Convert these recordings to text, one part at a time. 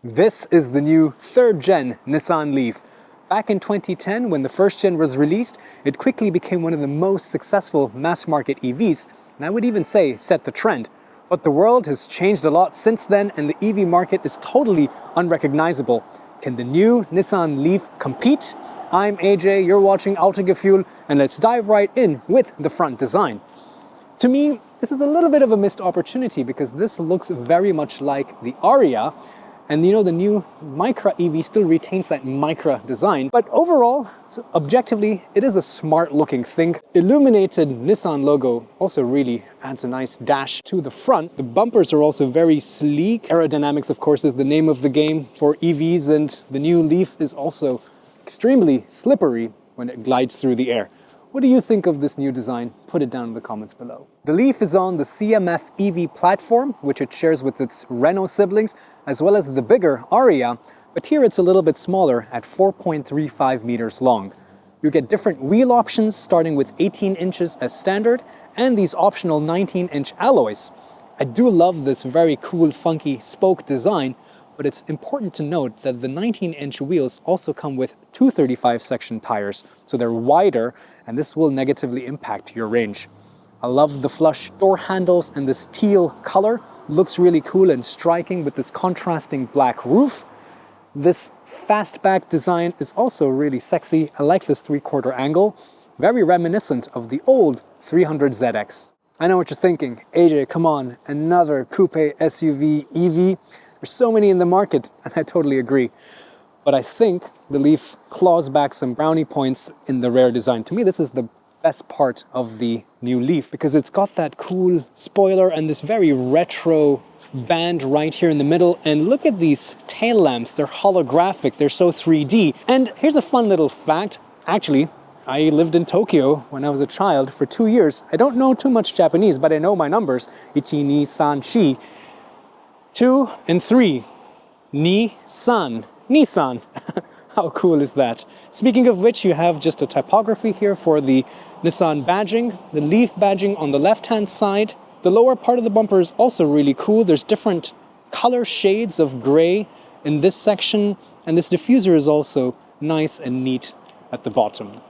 This is the new third-gen Nissan Leaf. Back in 2010, when the first gen was released, it quickly became one of the most successful mass-market EVs, and I would even say set the trend. But the world has changed a lot since then, and the EV market is totally unrecognizable. Can the new Nissan Leaf compete? I'm AJ, you're watching Autogefühl, and let's dive right in with the front design. To me, this is a little bit of a missed opportunity because this looks very much like the Aria. And you know, the new Micra EV still retains that Micra design. But overall, objectively, it is a smart looking thing. Illuminated Nissan logo also really adds a nice dash to the front. The bumpers are also very sleek. Aerodynamics, of course, is the name of the game for EVs, and the new Leaf is also extremely slippery when it glides through the air. What do you think of this new design? Put it down in the comments below. The Leaf is on the CMF EV platform, which it shares with its Renault siblings, as well as the bigger Aria, but here it's a little bit smaller at 4.35 meters long. You get different wheel options, starting with 18 inches as standard, and these optional 19-inch alloys. I do love this very cool, funky spoke design, but it's important to note that the 19-inch wheels also come with 235 section tires, so they're wider, and this will negatively impact your range. I love the flush door handles, and this teal color looks really cool and striking with this contrasting black roof. This fastback design is also really sexy. I like this 3/4 angle, very reminiscent of the old 300ZX. I know what you're thinking, AJ, come on, another coupe SUV EV. There's so many in the market, and I totally agree. But I think the Leaf claws back some brownie points in the rear design. To me, this is the best part of the new Leaf because it's got that cool spoiler and this very retro band right here in the middle. And look at these tail lamps. They're holographic. They're so 3D. And here's a fun little fact. Actually, I lived in Tokyo when I was a child for 2 years. I don't know too much Japanese, but I know my numbers. Ichi, ni, san, shi. 2 and 3. Nissan. Nissan. How cool is that? Speaking of which, you have just a typography here for the Nissan badging, the Leaf badging on the left-hand side. The lower part of the bumper is also really cool. There's different color shades of gray in this section, and this diffuser is also nice and neat at the bottom.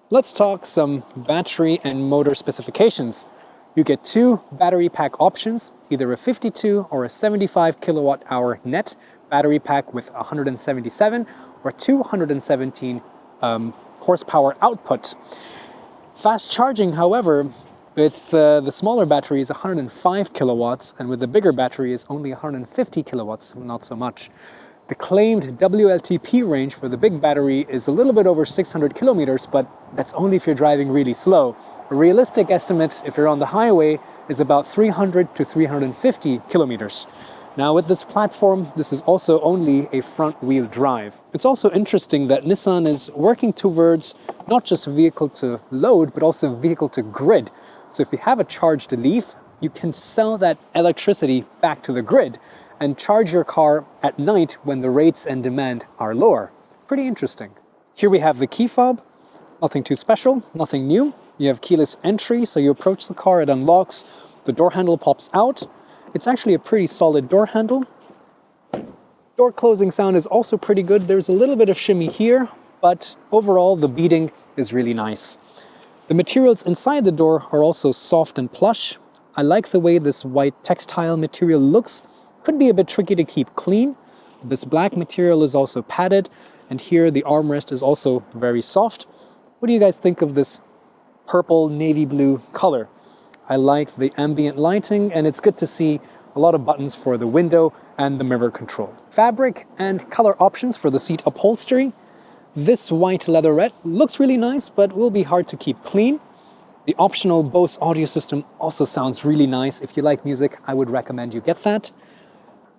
Let's talk some battery and motor specifications. You get 2 battery pack options, either a 52 or a 75 kilowatt hour net battery pack with 177 or 217 horsepower output. Fast charging, however, with the smaller battery is 105 kilowatts, and with the bigger battery is only 150 kilowatts, not so much. The claimed WLTP range for the big battery is a little bit over 600 kilometers, but that's only if you're driving really slow. A realistic estimate, if you're on the highway, is about 300 to 350 kilometers. Now with this platform, this is also only a front-wheel drive. It's also interesting that Nissan is working towards not just vehicle to load, but also vehicle to grid. So if you have a charged Leaf, you can sell that electricity back to the grid and charge your car at night when the rates and demand are lower. Pretty interesting. Here we have the key fob. Nothing too special, nothing new. You have keyless entry, so you approach the car, it unlocks, the door handle pops out. It's actually a pretty solid door handle. Door closing sound is also pretty good. There's a little bit of shimmy here, but overall the beating is really nice. The materials inside the door are also soft and plush. I like the way this white textile material looks. Could be a bit tricky to keep clean. This black material is also padded, and here the armrest is also very soft. What do you guys think of this purple navy blue color? I like the ambient lighting, and it's good to see a lot of buttons for the window and the mirror control. Fabric and color options for the seat upholstery. This white leatherette looks really nice, but will be hard to keep clean. The optional Bose audio system also sounds really nice. If you like music, I would recommend you get that.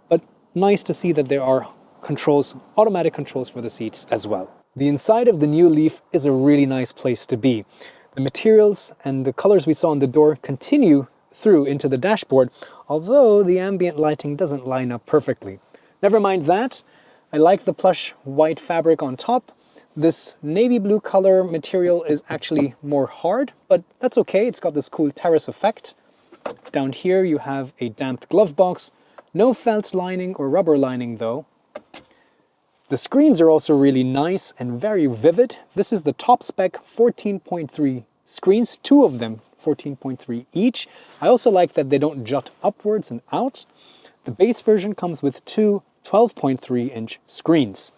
But nice to see that there are controls, automatic controls for the seats as well. The inside of the new Leaf is a really nice place to be. The materials and the colors we saw on the door continue through into the dashboard, although the ambient lighting doesn't line up perfectly. Never mind that. I like the plush white fabric on top. This navy blue color material is actually more hard, but that's okay. It's got this cool terrace effect. Down here you have a damped glove box. No felt lining or rubber lining though. The screens are also really nice and very vivid. This is the top spec 14.3 screens, two of them 14.3 each. I also like that they don't jut upwards and out. The base version comes with two 12.3-inch screens.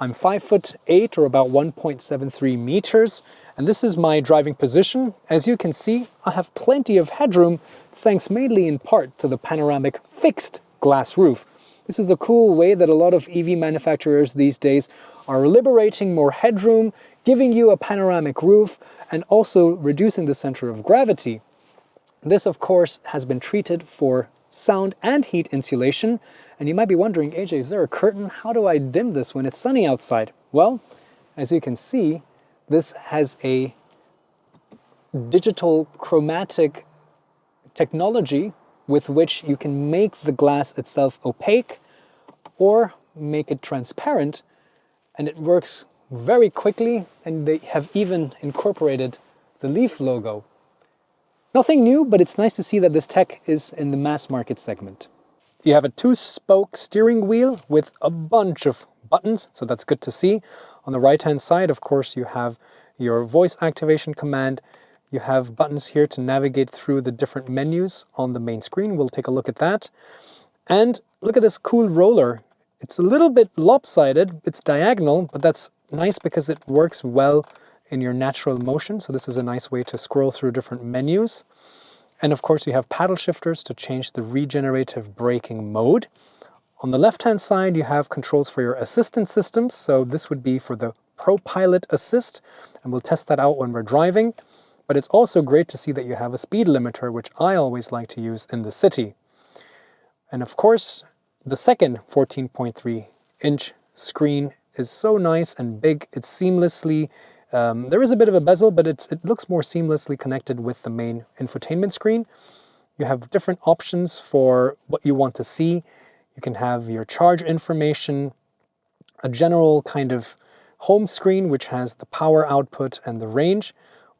I'm 5'8" or about 1.73 meters, and this is my driving position. As you can see, I have plenty of headroom, thanks mainly in part to the panoramic fixed glass roof. This is a cool way that a lot of EV manufacturers these days are liberating more headroom, giving you a panoramic roof, and also reducing the center of gravity. This, of course, has been treated for sound and heat insulation. And you might be wondering, AJ, is there a curtain? How do I dim this when it's sunny outside? Well, as you can see, this has a digital chromatic technology with which you can make the glass itself opaque or make it transparent, and it works very quickly, and they have even incorporated the Leaf logo. Nothing new, but it's nice to see that this tech is in the mass market segment. You have a 2-spoke steering wheel with a bunch of buttons, so that's good to see. On the right-hand side, of course, you have your voice activation command. You have buttons here to navigate through the different menus on the main screen. We'll take a look at that. And look at this cool roller. It's a little bit lopsided, it's diagonal, but that's nice because it works well in your natural motion. So this is a nice way to scroll through different menus. And of course you have paddle shifters to change the regenerative braking mode. On the left-hand side, you have controls for your assistance systems. So this would be for the ProPilot Assist, and we'll test that out when we're driving. But it's also great to see that you have a speed limiter, which I always like to use in the city. And of course, the second 14.3-inch screen is so nice and big. It's seamlessly, there is a bit of a bezel, but it looks more seamlessly connected with the main infotainment screen. You have different options for what you want to see. You can have your charge information, a general kind of home screen, which has the power output and the range.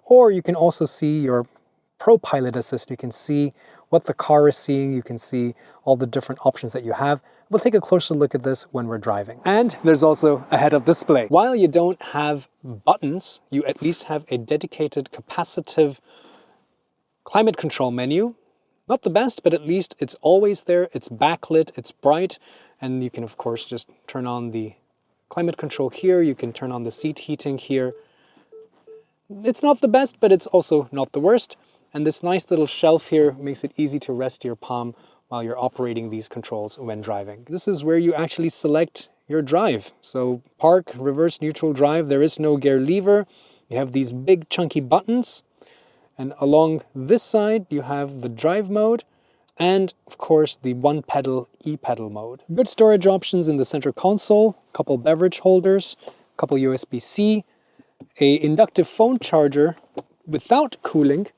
Or you can also see your ProPilot Assist. You can see what the car is seeing. You can see all the different options that you have. We'll take a closer look at this when we're driving. And there's also a head-up display. While you don't have buttons, you at least have a dedicated capacitive climate control menu. Not the best, but at least it's always there. It's backlit, it's bright, and you can of course just turn on the climate control here. You can turn on the seat heating here. It's not the best, but it's also not the worst. And this nice little shelf here makes it easy to rest your palm while you're operating these controls when driving. This is where you actually select your drive. So park, reverse, neutral, drive. There is no gear lever. You have these big chunky buttons. And along this side, you have the drive mode and of course the one pedal e-pedal mode. Good storage options in the center console, a couple beverage holders, a couple USB-C, a inductive phone charger without cooling,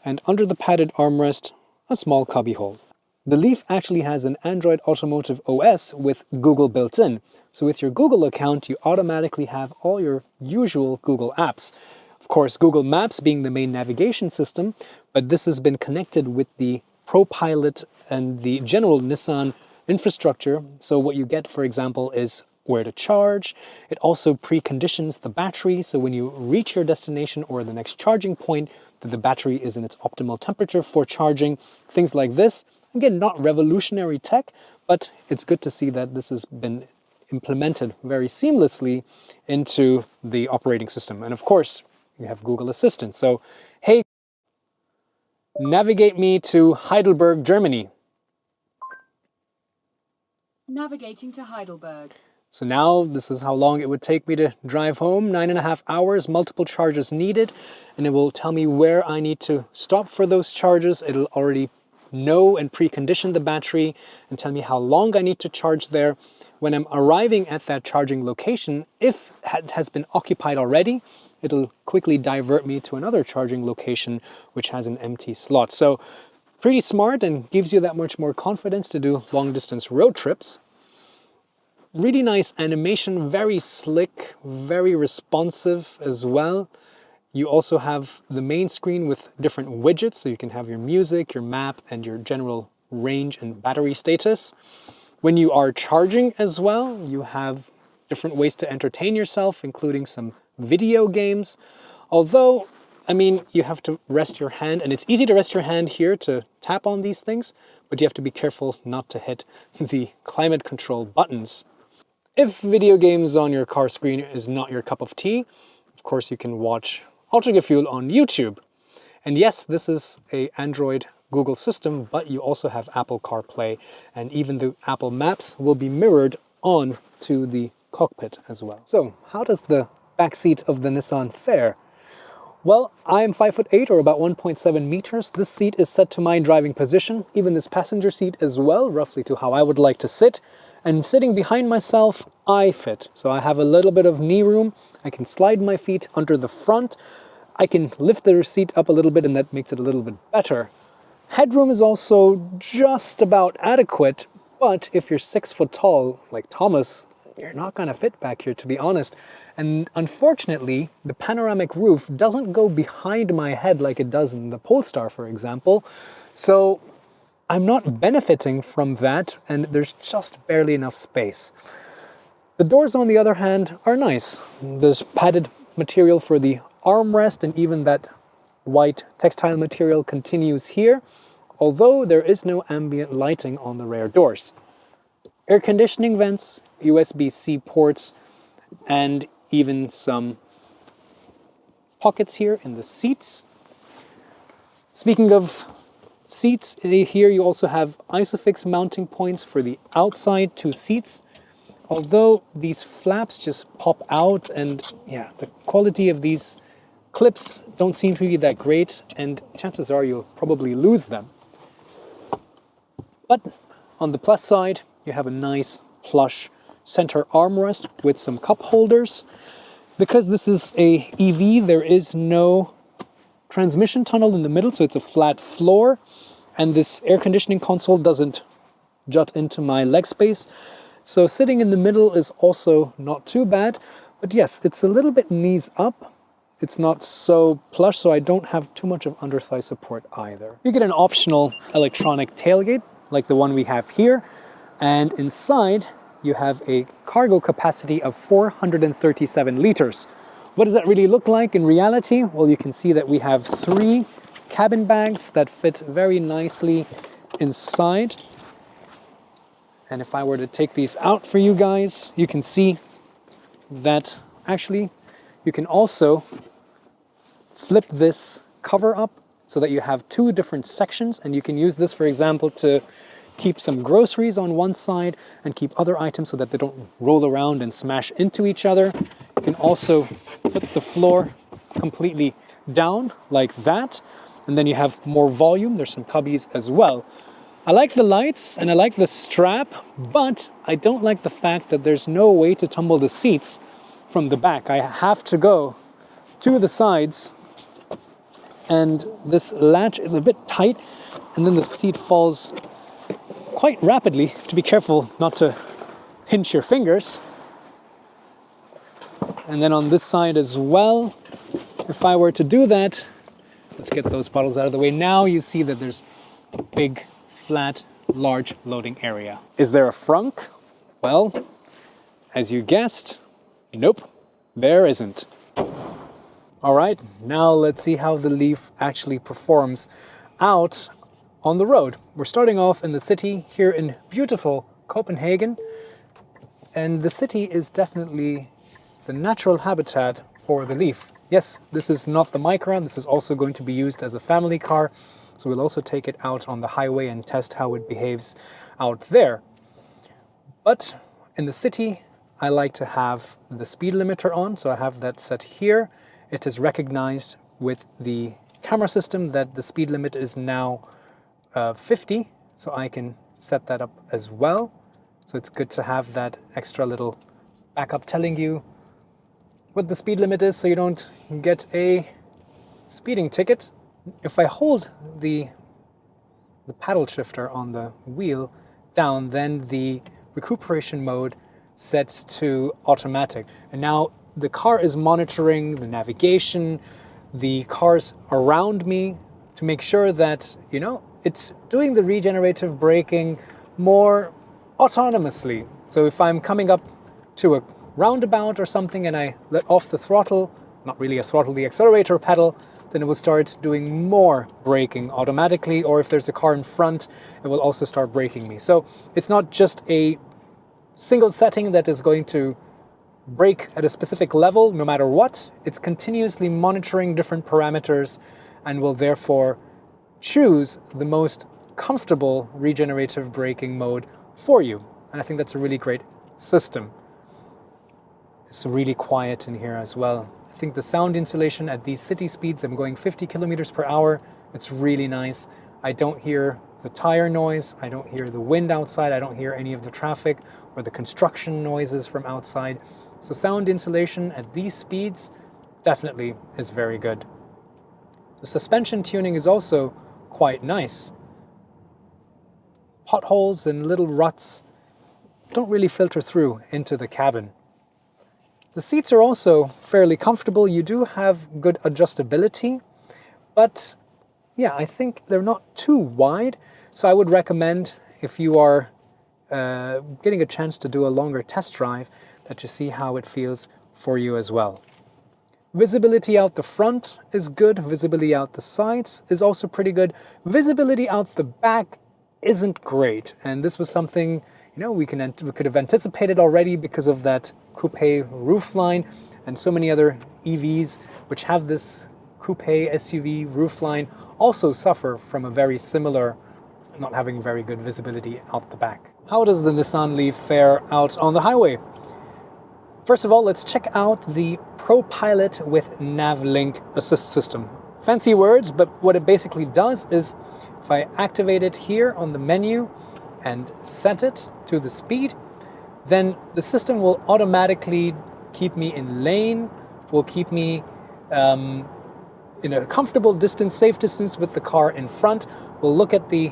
and under the padded armrest, a small cubby hole. The Leaf actually has an Android Automotive OS with Google built in. So with your Google account, you automatically have all your usual Google apps. Of course, Google Maps being the main navigation system, but this has been connected with the ProPilot and the general Nissan infrastructure. So what you get, for example, is where to charge. It also preconditions the battery, so when you reach your destination or the next charging point, that the battery is in its optimal temperature for charging. Things like this. Again, not revolutionary tech, but it's good to see that this has been implemented very seamlessly into the operating system. And of course, you have Google Assistant. So, hey, navigate me to Heidelberg, Germany. Navigating to Heidelberg. So now this is how long it would take me to drive home, 9.5 hours, multiple charges needed, and it will tell me where I need to stop for those charges. It'll already know and precondition the battery and tell me how long I need to charge there. When I'm arriving at that charging location, if it has been occupied already, it'll quickly divert me to another charging location which has an empty slot. So pretty smart and gives you that much more confidence to do long distance road trips. Really nice animation, very slick, very responsive as well. You also have the main screen with different widgets, so you can have your music, your map, and your general range and battery status. When you are charging as well, you have different ways to entertain yourself, including some video games. Although, I mean, you have to rest your hand, and it's easy to rest your hand here to tap on these things, but you have to be careful not to hit the climate control buttons. If video games on your car screen is not your cup of tea, of course you can watch Ultra Fuel on YouTube. And yes, this is an Android Google system, but you also have Apple CarPlay, and even the Apple Maps will be mirrored on to the cockpit as well. So how does the back seat of the Nissan fare? Well, I am 5'8" or about 1.7 meters. This seat is set to my driving position, even this passenger seat as well, roughly to how I would like to sit. And sitting behind myself, I fit. So I have a little bit of knee room. I can slide my feet under the front. I can lift the seat up a little bit, and that makes it a little bit better. Headroom is also just about adequate, but if you're 6 foot tall, like Thomas, you're not going to fit back here, to be honest. And unfortunately, the panoramic roof doesn't go behind my head like it does in the Polestar, for example. So I'm not benefiting from that, and there's just barely enough space. The doors, on the other hand, are nice. There's padded material for the armrest, and even that white textile material continues here, although there is no ambient lighting on the rear doors. Air conditioning vents, USB-C ports, and even some pockets here in the seats. Speaking of seats, here you also have ISOFIX mounting points for the outside 2 seats. Although these flaps just pop out, and yeah, the quality of these clips don't seem to be that great, and chances are you'll probably lose them. But on the plus side, you have a nice plush center armrest with some cup holders. Because this is a EV, there is no transmission tunnel in the middle, so it's a flat floor, and this air conditioning console doesn't jut into my leg space. So sitting in the middle is also not too bad, but yes, it's a little bit knees up. It's not so plush, so I don't have too much of underthigh support either. You get an optional electronic tailgate, like the one we have here, and inside you have a cargo capacity of 437 liters. What does that really look like in reality? Well, you can see that we have 3 cabin bags that fit very nicely inside. And if I were to take these out for you guys, you can see that actually you can also flip this cover up so that you have 2 different sections, and you can use this, for example, to keep some groceries on one side and keep other items so that they don't roll around and smash into each other. You can also put the floor completely down like that, and then you have more volume. There's some cubbies as well. I like the lights and I like the strap, but I don't like the fact that there's no way to tumble the seats from the back. I have to go to the sides, and this latch is a bit tight, and then the seat falls quite rapidly. You have to be careful not to pinch your fingers. And then on this side as well, if I were to do that, let's get those bottles out of the way. Now you see that there's a big, flat, large loading area. Is there a frunk? Well, as you guessed, nope, there isn't. All right, now let's see how the Leaf actually performs out on the road. We're starting off in the city here in beautiful Copenhagen, and the city is definitely the natural habitat for the Leaf. Yes, this is not the Micra, this is also going to be used as a family car, so we'll also take it out on the highway and test how it behaves out there. But in the city, I like to have the speed limiter on, so I have that set here. It is recognized with the camera system that the speed limit is now 50, so I can set that up as well. So it's good to have that extra little backup telling you what the speed limit is so you don't get a speeding ticket. If I hold the paddle shifter on the wheel down, then the recuperation mode sets to automatic. And now the car is monitoring the navigation, the cars around me, to make sure that, you know, it's doing the regenerative braking more autonomously. So if I'm coming up to a roundabout or something and I let off the throttle, not really a throttle, the accelerator pedal, then it will start doing more braking automatically, or if there's a car in front, it will also start braking me. So it's not just a single setting that is going to brake at a specific level no matter what. It's continuously monitoring different parameters and will therefore choose the most comfortable regenerative braking mode for you. And I think that's a really great system. It's really quiet in here as well. I think the sound insulation at these city speeds, I'm going 50 kilometers per hour, it's really nice. I don't hear the tire noise, I don't hear the wind outside, I don't hear any of the traffic or the construction noises from outside. So sound insulation at these speeds definitely is very good. The suspension tuning is also quite nice. Potholes and little ruts don't really filter through into the cabin. The seats are also fairly comfortable. You do have good adjustability, but yeah, I think they're not too wide. So I would recommend, if you are getting a chance to do a longer test drive, that you see how it feels for you as well. Visibility out the front is good. Visibility out the sides is also pretty good. Visibility out the back isn't great. And this was something, we could have anticipated already because of that coupe roofline, and so many other EVs which have this coupe SUV roofline also suffer from a very similar not having very good visibility out the back. How does the Nissan Leaf fare out on the highway? First of all, let's check out the ProPilot with NavLink assist system. Fancy words, but what it basically does is if I activate it here on the menu and set it to the speed, then the system will automatically keep me in lane, will keep me in a comfortable distance, safe distance with the car in front. We'll look at the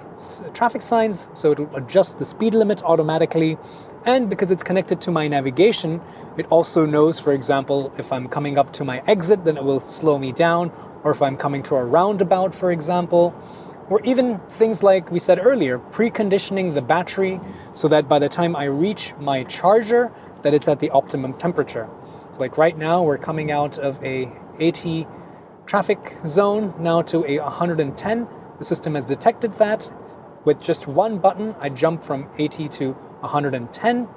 traffic signs, so it'll adjust the speed limit automatically. And because it's connected to my navigation, it also knows, for example, if I'm coming up to my exit, then it will slow me down, or if I'm coming to a roundabout, for example. Or even things like we said earlier, preconditioning the battery so that by the time I reach my charger, that it's at the optimum temperature. So like right now, we're coming out of a 80 traffic zone now to a 110. The system has detected that. With just one button, I jump from 80 to 110.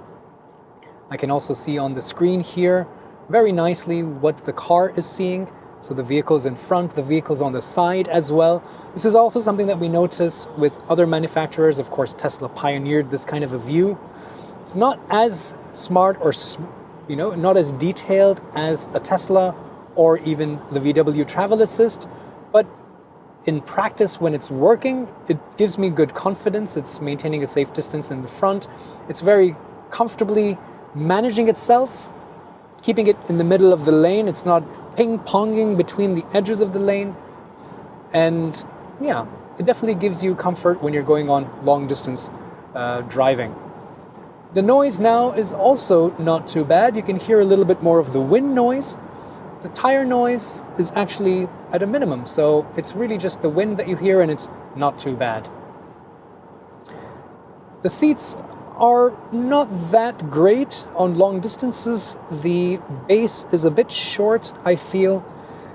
I can also see on the screen here very nicely what the car is seeing. So the vehicles in front, the vehicles on the side as well. This is also something that we notice with other manufacturers. Of course, Tesla pioneered this kind of a view. It's not as smart or, not as detailed as a Tesla or even the VW Travel Assist, but in practice, when it's working, it gives me good confidence. It's maintaining a safe distance in the front. It's very comfortably managing itself, keeping it in the middle of the lane. It's not ping-ponging between the edges of the lane. And yeah, it definitely gives you comfort when you're going on long distance driving. The noise now is also not too bad. You can hear a little bit more of the wind noise. The tire noise is actually at a minimum, so it's really just the wind that you hear, and it's not too bad. The seats are not that great on long distances. The base is a bit short, I feel,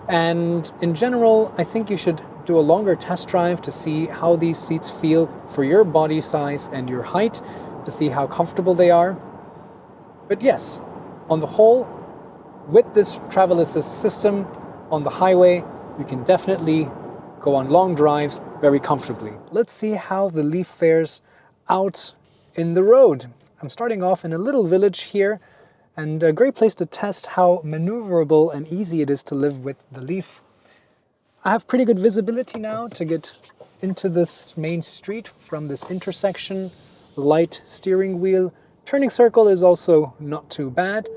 and in general, I think you should do a longer test drive to see how these seats feel for your body size and your height, to see how comfortable they are. But yes, on the whole, with this travel assist system on the highway, you can definitely go on long drives very comfortably. Let's see how the Leaf fares out in the road. I'm starting off in a little village here, and a great place to test how maneuverable and easy it is to live with the Leaf. I have pretty good visibility now to get into this main street from this intersection. Light steering wheel. Turning circle is also not too bad.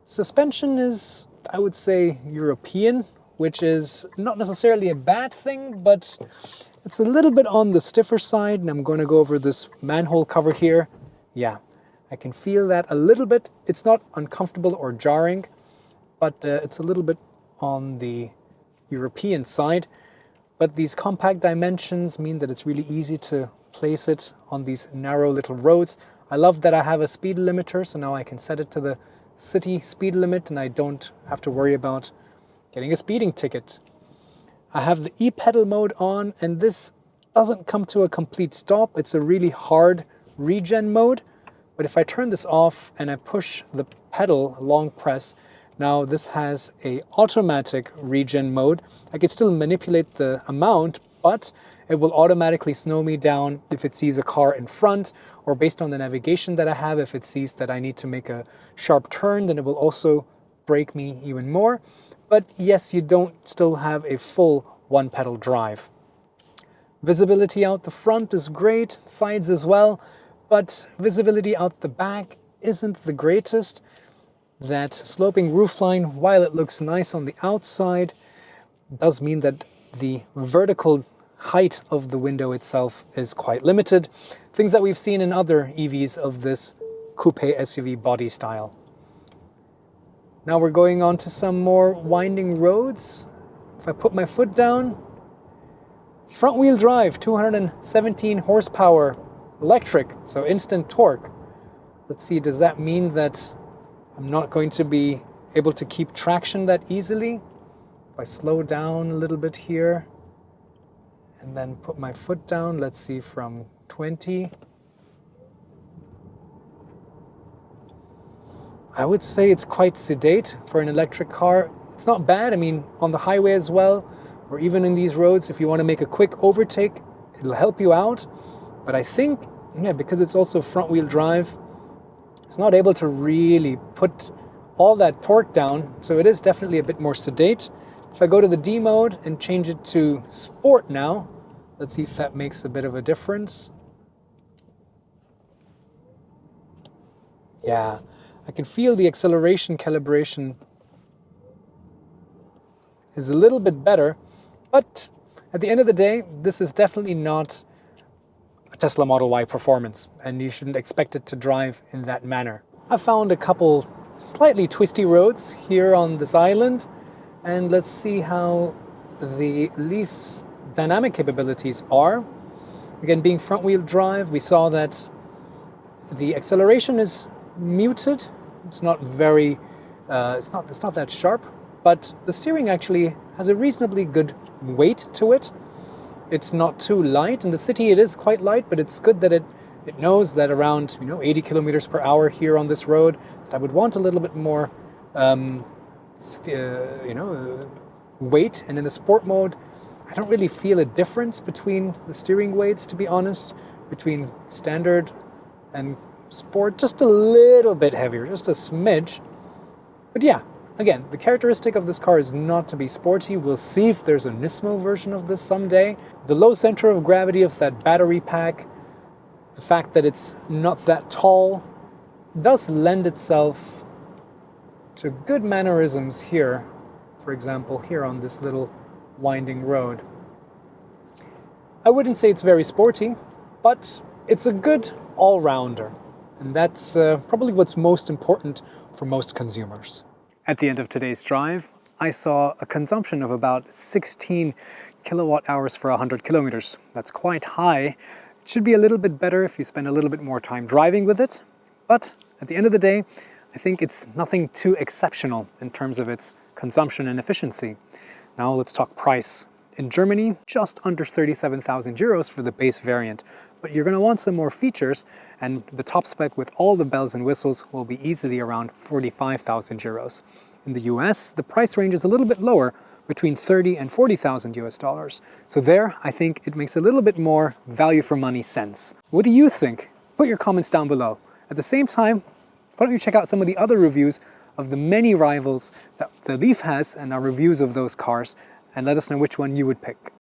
Suspension is, I would say, European, which is not necessarily a bad thing, but it's a little bit on the stiffer side, and I'm going to go over this manhole cover here. Yeah, I can feel that a little bit. It's not uncomfortable or jarring, but it's a little bit on the European side. But these compact dimensions mean that it's really easy to place it on these narrow little roads. I love that I have a speed limiter, so now I can set it to the city speed limit and I don't have to worry about getting a speeding ticket. I have the e-pedal mode on, and this doesn't come to a complete stop. It's a really hard regen mode, but if I turn this off and I push the pedal long press, now this has a automatic regen mode. I can still manipulate the amount, but it will automatically slow me down if it sees a car in front, or based on the navigation that I have, if it sees that I need to make a sharp turn, then it will also brake me even more. But yes, you don't still have a full one pedal drive. Visibility out the front is great, sides as well, but visibility out the back isn't the greatest. That sloping roofline, while it looks nice on the outside, does mean that the vertical height of the window itself is quite limited. Things that we've seen in other EVs of this coupe SUV body style. Now we're going on to some more winding roads. If I put my foot down, front wheel drive, 217 horsepower, electric, so instant torque. Let's see, does that mean that I'm not going to be able to keep traction that easily? If I slow down a little bit here and then put my foot down, let's see, from 20. I would say it's quite sedate for an electric car. It's not bad. I mean, on the highway as well, or even in these roads, if you want to make a quick overtake, it'll help you out. But I think, yeah, because it's also front wheel drive, it's not able to really put all that torque down, so it is definitely a bit more sedate. If I go to the D mode and change it to Sport now, let's see if that makes a bit of a difference. Yeah, I can feel the acceleration calibration is a little bit better, but at the end of the day, this is definitely not a Tesla Model Y performance, and you shouldn't expect it to drive in that manner. I found a couple slightly twisty roads here on this island, and let's see how the Leaf's dynamic capabilities are. Again, being front wheel drive, we saw that the acceleration is muted. It's not very, it's not that sharp, but the steering actually has a reasonably good weight to it. It's not too light. In the city it is quite light, but it's good that it knows that around 80 kilometers per hour here on this road, that I would want a little bit more weight. And in the sport mode, I don't really feel a difference between the steering weights, to be honest, between standard and sport. Just a little bit heavier, just a smidge. But yeah, again, the characteristic of this car is not to be sporty. We'll see if there's a Nismo version of this someday. The low center of gravity of that battery pack, the fact that it's not that tall, does lend itself to good mannerisms here. For example, here on this little winding road. I wouldn't say it's very sporty, but it's a good all-rounder. And that's probably what's most important for most consumers. At the end of today's drive, I saw a consumption of about 16 kilowatt hours for 100 kilometers. That's quite high. It should be a little bit better if you spend a little bit more time driving with it. But at the end of the day, I think it's nothing too exceptional in terms of its consumption and efficiency. Now let's talk price. In Germany, just under 37,000 euros for the base variant. But you're going to want some more features, and the top spec with all the bells and whistles will be easily around 45,000 euros. In the US, the price range is a little bit lower, between 30 and 40,000 US dollars. So there, I think it makes a little bit more value for money sense. What do you think? Put your comments down below. At the same time, why don't you check out some of the other reviews of the many rivals that the Leaf has and our reviews of those cars, and let us know which one you would pick.